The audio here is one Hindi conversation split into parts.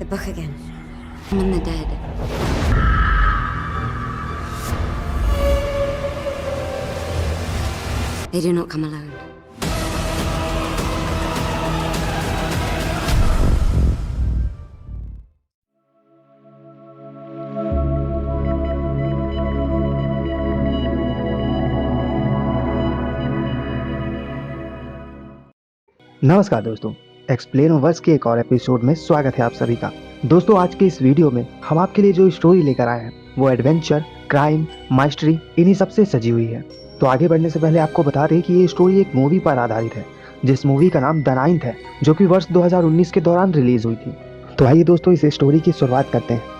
The book again. I'm in the dead. They do not come alone. नमस्कार दोस्तों, एक्सप्लेन वर्स के एक और एपिसोड में स्वागत है आप सभी का। दोस्तों, आज के इस वीडियो में हम आपके लिए जो स्टोरी लेकर आए हैं वो एडवेंचर, क्राइम, माइस्ट्री इन्हीं सबसे सजी हुई है। तो आगे बढ़ने से पहले आपको बता दें कि ये स्टोरी एक मूवी पर आधारित है, जिस मूवी का नाम द नाइन्थ है, जो कि वर्ष 2019 के दौरान रिलीज हुई थी। तो आइए दोस्तों, इस स्टोरी की शुरुआत करते हैं।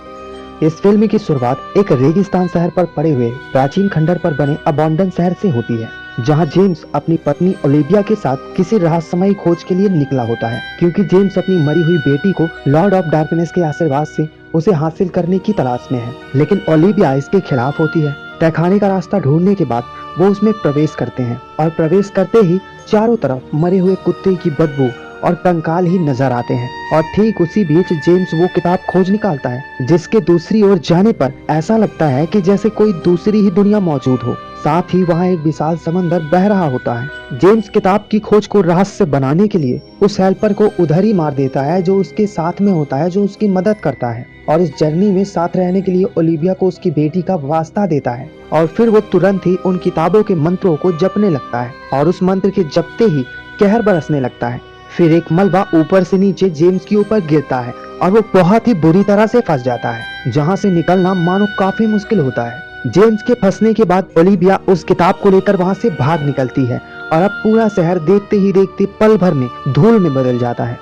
इस फिल्म की शुरुआत एक रेगिस्तान शहर पर पड़े हुए प्राचीन खंडर पर बने अबॉन्डन शहर से होती है, जहां जेम्स अपनी पत्नी ओलिविया के साथ किसी रहस्यमयी खोज के लिए निकला होता है, क्योंकि जेम्स अपनी मरी हुई बेटी को लॉर्ड ऑफ डार्कनेस के आशीर्वाद से उसे हासिल करने की तलाश में है। लेकिन ओलिविया इसके खिलाफ होती है। तहखाने का रास्ता ढूंढने के बाद वो उसमें प्रवेश करते हैं और प्रवेश करते ही चारों तरफ मरे हुए कुत्ते की बदबू और कंकाल ही नजर आते हैं। और ठीक उसी बीच जेम्स वो किताब खोज निकालता है, जिसके दूसरी ओर जाने पर ऐसा लगता है कि जैसे कोई दूसरी ही दुनिया मौजूद हो। साथ ही वहाँ एक विशाल समंदर बह रहा होता है। जेम्स किताब की खोज को रहस्य बनाने के लिए उस हेल्पर को उधर ही मार देता है जो उसके साथ में होता है, जो उसकी मदद करता है और इस जर्नी में साथ रहने के लिए ओलिविया को उसकी बेटी का वास्ता देता है। और फिर वो तुरंत ही उन किताबों के मंत्रों को जपने लगता है और उस मंत्र के जपते ही कहर बरसने लगता है। फिर एक मलबा ऊपर से नीचे जेम्स के ऊपर गिरता है और वो बहुत ही बुरी तरह से फंस जाता है, जहाँ से निकलना मानो काफी मुश्किल होता है। जेम्स के फंसने के बाद ओलिविया उस किताब को लेकर वहाँ से भाग निकलती है और अब पूरा शहर देखते ही देखते पल भर में धूल में बदल जाता है।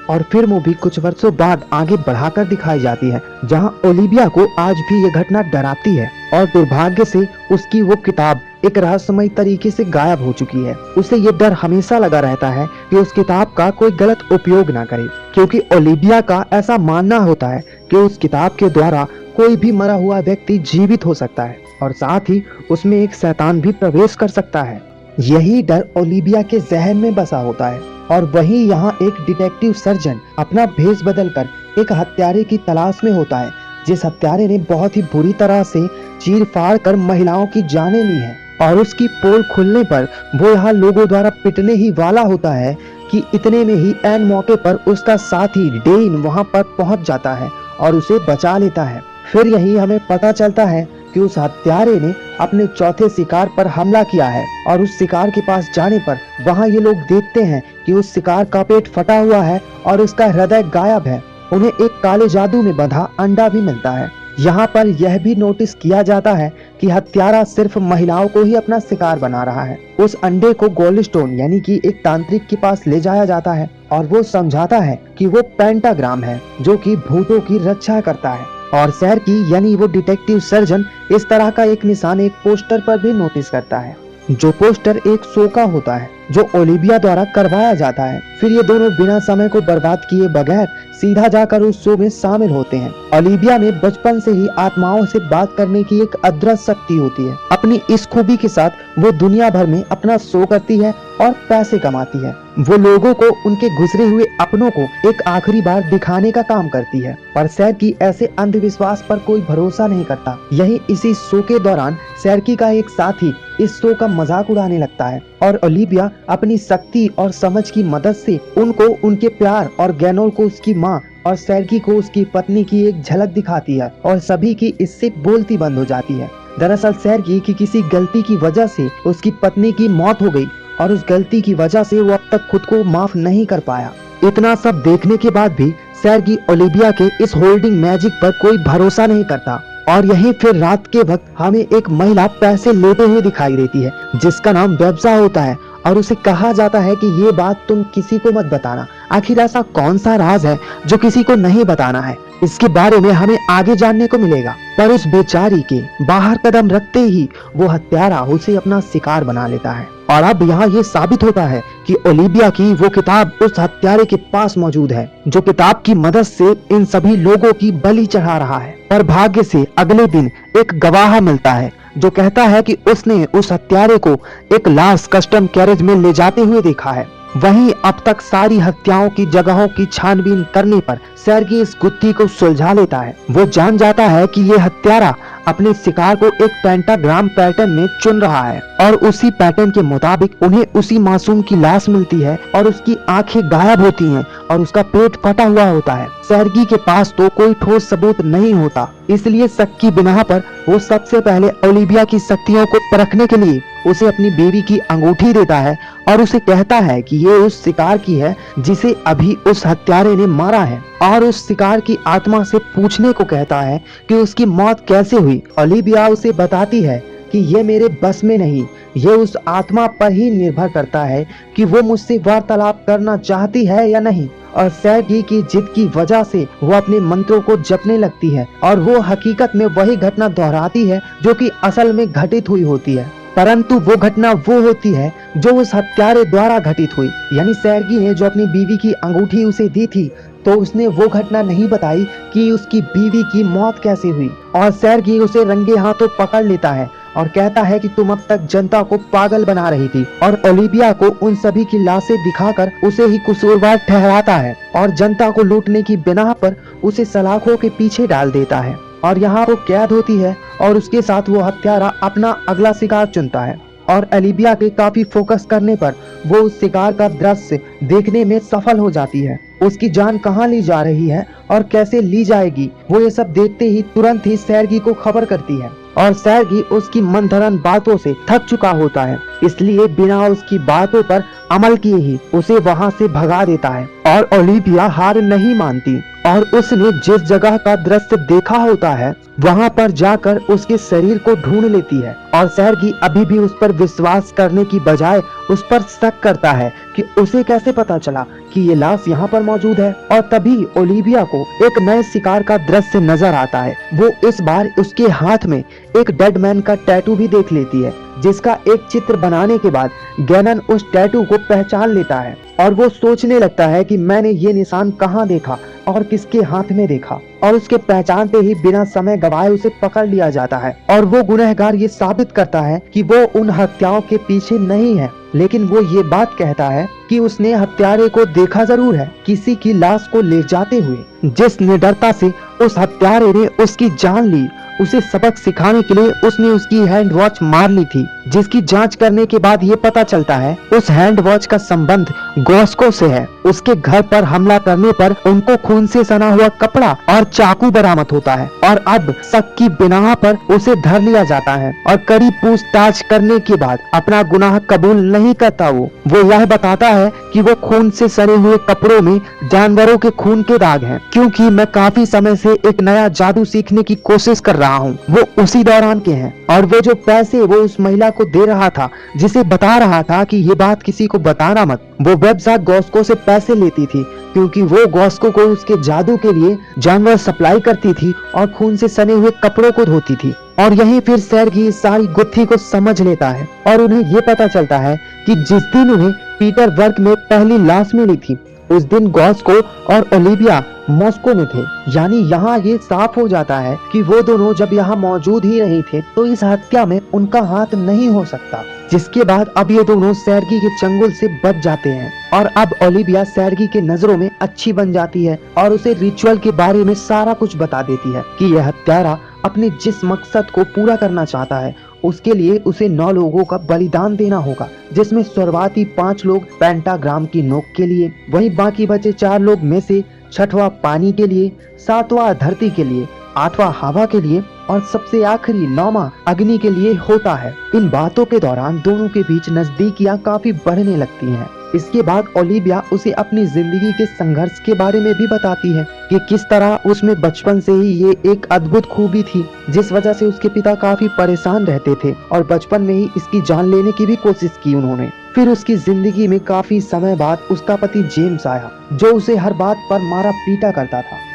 और फिर मूवी कुछ वर्षों बाद आगे बढ़ाकर दिखाई जाती है, जहां ओलिविया को आज भी ये घटना डराती है और दुर्भाग्य से उसकी वो किताब एक रहस्यमयी तरीके से गायब हो चुकी है। उसे ये डर हमेशा लगा रहता है कि उस किताब का कोई गलत उपयोग ना करे, क्योंकि ओलिविया का ऐसा मानना होता है कि उस किताब के द्वारा कोई भी मरा हुआ व्यक्ति जीवित हो सकता है और साथ ही उसमें एक शैतान भी प्रवेश कर सकता है। यही डर ओलिविया के जहन में बसा होता है और वहीं यहाँ एक डिटेक्टिव सर्जन अपना भेष बदलकर एक हत्यारे की तलाश में होता है, जिस हत्यारे ने बहुत ही बुरी तरह से चीर फाड़ कर महिलाओं की जानें ली है। और उसकी पोल खुलने पर वो यहाँ लोगों द्वारा पिटने ही वाला होता है कि इतने में ही ऐन मौके पर उसका साथी डेन वहाँ पर पहुँच जाता है और उसे बचा लेता है। फिर यही हमें पता चलता है कि उस हत्यारे ने अपने चौथे शिकार पर हमला किया है और उस शिकार के पास जाने पर वहाँ ये लोग देखते हैं कि उस शिकार का पेट फटा हुआ है और उसका हृदय गायब है। उन्हें एक काले जादू में बंधा अंडा भी मिलता है। यहाँ पर यह भी नोटिस किया जाता है कि हत्यारा सिर्फ महिलाओं को ही अपना शिकार बना रहा है। उस अंडे को गोल्डस्टोन यानी कि एक तांत्रिक के पास ले जाया जाता है और वो समझाता है कि वो पेंटाग्राम है, जो कि भूतों की रक्षा करता है। और शहर की यानी वो डिटेक्टिव सर्जन इस तरह का एक निशान एक पोस्टर पर भी नोटिस करता है, जो पोस्टर एक शो का होता है जो ओलिविया द्वारा करवाया जाता है। फिर ये दोनों बिना समय को बर्बाद किए बगैर सीधा जाकर उस शो में शामिल होते हैं। ओलिविया में बचपन से ही आत्माओं से बात करने की एक अदृश्य शक्ति होती है। अपनी इस खूबी के साथ वो दुनिया भर में अपना शो करती है और पैसे कमाती है। वो लोगों को उनके गुजरे हुए अपनों को एक आखिरी बार दिखाने का काम करती है, पर सैरकी ऐसे अंधविश्वास पर कोई भरोसा नहीं करता। यही इसी शो के दौरान सैरकी का एक साथी इस शो का मजाक उड़ाने लगता है और ओलिविया अपनी शक्ति और समझ की मदद से उनको उनके प्यार और गैनोल को उसकी माँ और सैरकी को उसकी पत्नी की एक झलक दिखाती है और सभी की इससे बोलती बंद हो जाती है। दरअसल सैरकी की किसी गलती की वजह से उसकी पत्नी की मौत हो गई और उस गलती की वजह से वो अब तक खुद को माफ नहीं कर पाया। इतना सब देखने के बाद भी सैरकी ओलिविया के इस होल्डिंग मैजिक पर कोई भरोसा नहीं करता। और यहीं फिर रात के वक्त हमें एक महिला पैसे लेते हुए दिखाई देती है, जिसका नाम व्यवसा होता है और उसे कहा जाता है कि ये बात तुम किसी को मत बताना। आखिर ऐसा कौन सा राज है जो किसी को नहीं बताना है? इसके बारे में हमें आगे जानने को मिलेगा। पर उस बेचारी के बाहर कदम रखते ही वो हत्यारा उसे अपना शिकार बना लेता है और अब यहाँ ये साबित होता है कि ओलिविया की वो किताब उस हत्यारे के पास मौजूद है, जो किताब की मदद से इन सभी लोगों की बलि चढ़ा रहा है। पर भाग्य से अगले दिन एक गवाह मिलता है जो कहता है कि उसने उस हत्यारे को एक लाश कस्टम कैरेज में ले जाते हुए देखा है। वहीं अब तक सारी हत्याओं की जगहों की छानबीन करने पर सर्गी इस गुत्थी को सुलझा लेता है। वो जान जाता है कि ये हत्यारा अपने शिकार को एक पेंटाग्राम पैटर्न में चुन रहा है और उसी पैटर्न के मुताबिक उन्हें उसी मासूम की लाश मिलती है और उसकी आंखें गायब होती हैं और उसका पेट फटा हुआ होता है। सर्गी के पास तो कोई ठोस सबूत नहीं होता, इसलिए शक की बिना पर वो सबसे पहले ओलिविया की शक्तियों को परखने के लिए उसे अपनी बीवी की अंगूठी देता है और उसे कहता है कि ये उस शिकार की है जिसे अभी उस हत्यारे ने मारा है, और उस शिकार की आत्मा से पूछने को कहता है कि उसकी मौत कैसे हुई। ओलिविया उसे बताती है कि ये मेरे बस में नहीं, ये उस आत्मा पर ही निर्भर करता है कि वो मुझसे वार्तालाप करना चाहती है या नहीं। और सर्गी की जिद की वजह से वो अपने मंत्रों को जपने लगती है और वो हकीकत में वही घटना दोहराती है जो कि असल में घटित हुई होती है, परंतु वो घटना वो होती है जो उस हत्यारे द्वारा घटित हुई। यानी सर्गी ने जो अपनी बीवी की अंगूठी उसे दी थी, तो उसने वो घटना नहीं बताई कि उसकी बीवी की मौत कैसे हुई। और सर्गी उसे रंगे हाथों पकड़ लेता है और कहता है कि तुम अब तक जनता को पागल बना रही थी, और ओलिविया को उन सभी की लाशें दिखाकर उसे ही कसूरवार ठहराता है और जनता को लूटने की बिना पर उसे सलाखों के पीछे डाल देता है। और यहाँ वो कैद होती है और उसके साथ वो हत्यारा अपना अगला शिकार चुनता है। और ओलिविया के काफी फोकस करने पर वो उस शिकार का दृश्य देखने में सफल हो जाती है। उसकी जान कहाँ ली जा रही है और कैसे ली जाएगी, वो ये सब देखते ही तुरंत ही सर्गी को खबर करती है। और सर्गी उसकी मंथरन बातों से थक चुका होता है, इसलिए बिना उसकी बातों पर अमल किए ही उसे वहाँ से भगा देता है। और ओलिविया हार नहीं मानती और उसने जिस जगह का दृश्य देखा होता है वहाँ पर जाकर उसके शरीर को ढूंढ लेती है। और सर्गी अभी भी उस पर विश्वास करने की बजाय उस पर शक करता है कि उसे कैसे पता चला कि ये लाश यहाँ पर मौजूद है। और तभी ओलिविया को एक नए शिकार का दृश्य नजर आता है। वो इस बार उसके हाथ में एक डेड मैन का टैटू भी देख लेती है, जिसका एक चित्र बनाने के बाद गैनन उस टैटू को पहचान लेता है और वो सोचने लगता है कि मैंने ये निशान कहाँ देखा और किसके हाथ में देखा। और उसके पहचानते ही बिना समय गवाए उसे पकड़ लिया जाता है और वो गुनहगार ये साबित करता है कि वो उन हत्याओं के पीछे नहीं है, लेकिन वो ये बात कहता है कि उसने हत्यारे को देखा जरूर है, किसी की लाश को ले जाते हुए। जिस निडरता से उस हत्यारे ने उसकी जान ली, उसे सबक सिखाने के लिए उसने उसकी हैंड वॉच मार ली थी, जिसकी जांच करने के बाद ये पता चलता है उस हैंड वॉच का संबंध गॉस्को से है। उसके घर पर हमला करने पर उनको खून से सना हुआ कपड़ा और चाकू बरामद होता है और अब शक की बिना पर उसे धर लिया जाता है। और कड़ी पूछताछ करने के बाद अपना गुनाह कबूल नहीं करता। वो यह बताता है कि वो खून से सने हुए कपड़ों में जानवरों के खून के दाग हैं, क्योंकि मैं काफी समय से एक नया जादू सीखने की कोशिश कर रहा हूँ। वो उसी दौरान के हैं। और वो जो पैसे वो उस महिला को दे रहा था, जिसे बता रहा था कि ये बात किसी को बताना मत, वो वेबसाइट गॉस्को से पैसे लेती थी, क्योंकि वो गॉस्को को उसके जादू के लिए जानवर सप्लाई करती थी और खून से सने हुए कपड़ों को धोती थी। और यहीं फिर सर्गी सारी गुत्थी को समझ लेता है और उन्हें ये पता चलता है कि जिस दिन उन्हें पीटर्सबर्ग में पहली लाश मिली थी, उस दिन गॉस्को और ओलिविया मॉस्को में थे। यानी यहाँ ये साफ हो जाता है कि वो दोनों जब यहाँ मौजूद ही नहीं थे तो इस हत्या में उनका हाथ नहीं हो सकता। जिसके बाद अब ये दोनों सर्गी के चंगुल से बच जाते हैं और अब ओलिविया सर्गी के नजरों में अच्छी बन जाती है और उसे रिचुअल के बारे में सारा कुछ बता देती है कि यह हत्यारा अपने जिस मकसद को पूरा करना चाहता है उसके लिए उसे 9 लोगों का बलिदान देना होगा, जिसमें शुरुआती 5 लोग पेंटाग्राम की नोक के लिए, वहीं बाकी बचे 4 लोग में से 6वां पानी के लिए, 7वां धरती के लिए, 8वां हवा के लिए और सबसे आखिरी 9वां अग्नि के लिए होता है। इन बातों के दौरान दोनों के बीच नजदीकियां काफी बढ़ने लगती हैं। इसके बाद ओलिविया उसे अपनी जिंदगी के संघर्ष के बारे में भी बताती है कि किस तरह उसमें बचपन से ही ये एक अद्भुत खूबी थी, जिस वजह से उसके पिता काफी परेशान रहते थे और बचपन में ही इसकी जान लेने की भी कोशिश की उन्होंने। फिर उसकी जिंदगी में काफी समय बाद उसका पति जेम्स आया, जो उसे हर बात पर मारा पीटा करता था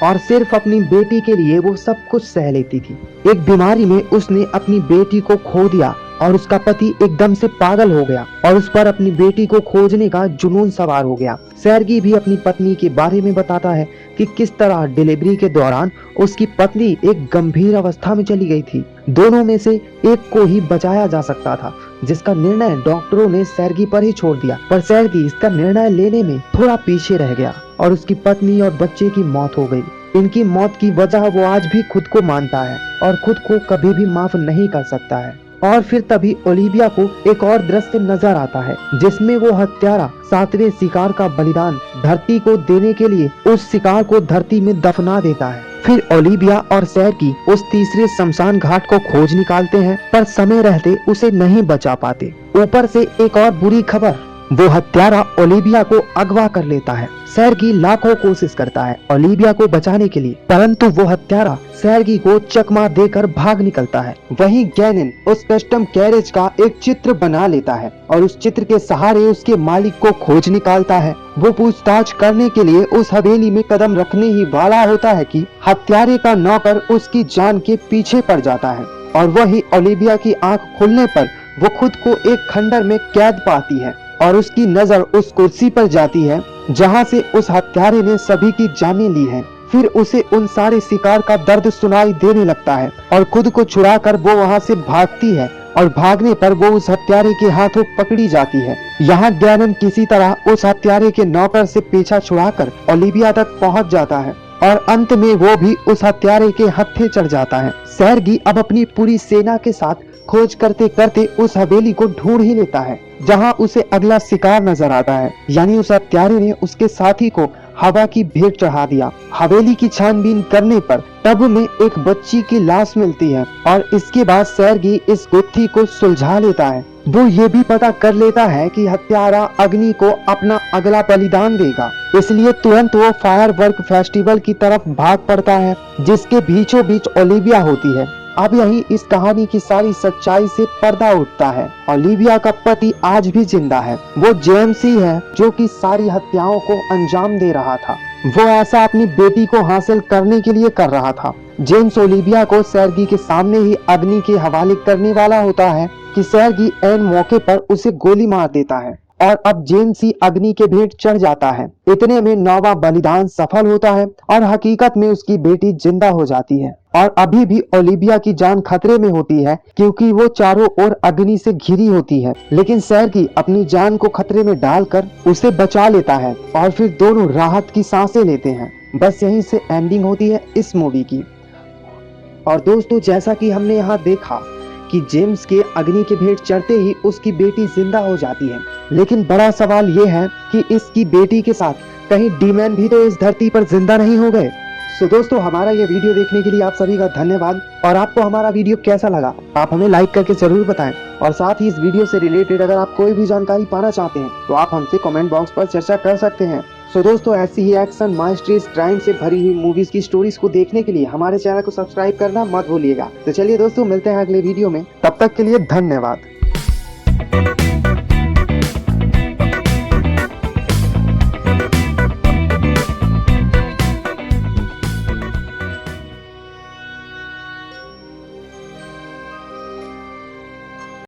और सिर्फ अपनी बेटी के लिए वो सब कुछ सह लेती थी। एक बीमारी में उसने अपनी बेटी को खो दिया और उसका पति एकदम से पागल हो गया और उस पर अपनी बेटी को खोजने का जुनून सवार हो गया। सर्गी भी अपनी पत्नी के बारे में बताता है कि किस तरह डिलीवरी के दौरान उसकी पत्नी एक गंभीर अवस्था में चली गई थी। दोनों में से एक को ही बचाया जा सकता था, जिसका निर्णय डॉक्टरों ने सर्गी पर ही छोड़ दिया, पर सर्गी इसका निर्णय लेने में थोड़ा पीछे रह गया। और उसकी पत्नी और बच्चे की मौत हो गई। इनकी मौत की वजह वो आज भी खुद को मानता है और खुद को कभी भी माफ नहीं कर सकता है। और फिर तभी ओलिविया को एक और दृश्य नजर आता है जिसमें वो हत्यारा 7वें शिकार का बलिदान धरती को देने के लिए उस शिकार को धरती में दफना देता है। फिर ओलिविया और सैरगी उस तीसरे शमशान घाट को खोज निकालते हैं, पर समय रहते उसे नहीं बचा पाते। ऊपर से एक और बुरी खबर, वो हत्यारा ओलिविया को अगवा कर लेता है। सैरगी लाखों कोशिश करता है ओलिविया को बचाने के लिए, परंतु वो हत्यारा सैरगी को चकमा देकर भाग निकलता है। वहीं गैनन उस कस्टम कैरेज का एक चित्र बना लेता है और उस चित्र के सहारे उसके मालिक को खोज निकालता है। वो पूछताछ करने के लिए उस हवेली में कदम रखने ही वाला होता है कि हत्यारे का नौकर उसकी जान के पीछे पड़ जाता है और वही ओलिविया की आंख खुलने पर वो खुद को एक खंडर में कैद पाती है और उसकी नजर उस कुर्सी पर जाती है जहां से उस हत्यारे ने सभी की जानें ली हैं। फिर उसे उन सारे शिकार का दर्द सुनाई देने लगता है और खुद को छुड़ाकर वो वहां से भागती है और भागने पर वो उस हत्यारे के हाथों पकड़ी जाती है। यहाँ गैनन किसी तरह उस हत्यारे के नौकर से पीछा छुड़ाकर ओलिविया तक पहुंच जाता है और अंत में वो भी उस हत्यारे के हत्थे चढ़ जाता है। सैरगी अब अपनी पूरी सेना के साथ खोज करते करते उस हवेली को ढूंढ ही लेता है जहां उसे अगला शिकार नजर आता है, यानी उस हत्यारे ने उसके साथी को हवा की भेंट चढ़ा दिया। हवेली की छानबीन करने पर टब में एक बच्ची की लाश मिलती है और इसके बाद सैरगी इस गुत्थी को सुलझा लेता है। वो ये भी पता कर लेता है कि हत्यारा अग्नि को अपना अगला बलिदान देगा, इसलिए तुरंत वो फायरवर्क फेस्टिवल की तरफ भाग पड़ता है जिसके बीचों बीच ओलिविया होती है। अब यही इस कहानी की सारी सच्चाई से पर्दा उठता है। ओलिविया का पति आज भी जिंदा है, वो जेम्स ही है जो कि सारी हत्याओं को अंजाम दे रहा था। वो ऐसा अपनी बेटी को हासिल करने के लिए कर रहा था। जेम्स ओलिविया को सैरगी के सामने ही अग्नि के हवाले करने वाला होता है कि सैरगी ऐन मौके पर उसे गोली मार देता है और अब जेम्स ही अग्नि के भेंट चढ़ जाता है। इतने में 9वां बलिदान सफल होता है और हकीकत में उसकी बेटी जिंदा हो जाती है और अभी भी ओलिविया की जान खतरे में होती है क्योंकि वो चारों ओर अग्नि से घिरी होती है। लेकिन सैरगी अपनी जान को खतरे में डालकर उसे बचा लेता है और फिर दोनों राहत की सांसें लेते हैं। बस यहीं से एंडिंग होती है इस मूवी की। और दोस्तों, जैसा कि हमने यहाँ देखा कि जेम्स के अग्नि के भेंट चढ़ते ही उसकी बेटी जिंदा हो जाती है, लेकिन बड़ा सवाल ये है कि इसकी बेटी के साथ कहीं डीमैन भी तो इस धरती पर जिंदा नहीं हो गए। सो दोस्तों, हमारा ये वीडियो देखने के लिए आप सभी का धन्यवाद। और आपको हमारा वीडियो कैसा लगा आप हमें लाइक करके जरूर बताएं और साथ ही इस वीडियो से रिलेटेड अगर आप कोई भी जानकारी पाना चाहते हैं तो आप हमसे कमेंट बॉक्स पर चर्चा कर सकते हैं। सो दोस्तों, ऐसी ही एक्शन, माइस्ट्रीज, क्राइम से भरी हुई मूवीज की स्टोरीज को देखने के लिए हमारे चैनल को सब्सक्राइब करना मत भूलिएगा। तो चलिए दोस्तों, मिलते हैं अगले वीडियो में, तब तक के लिए धन्यवाद।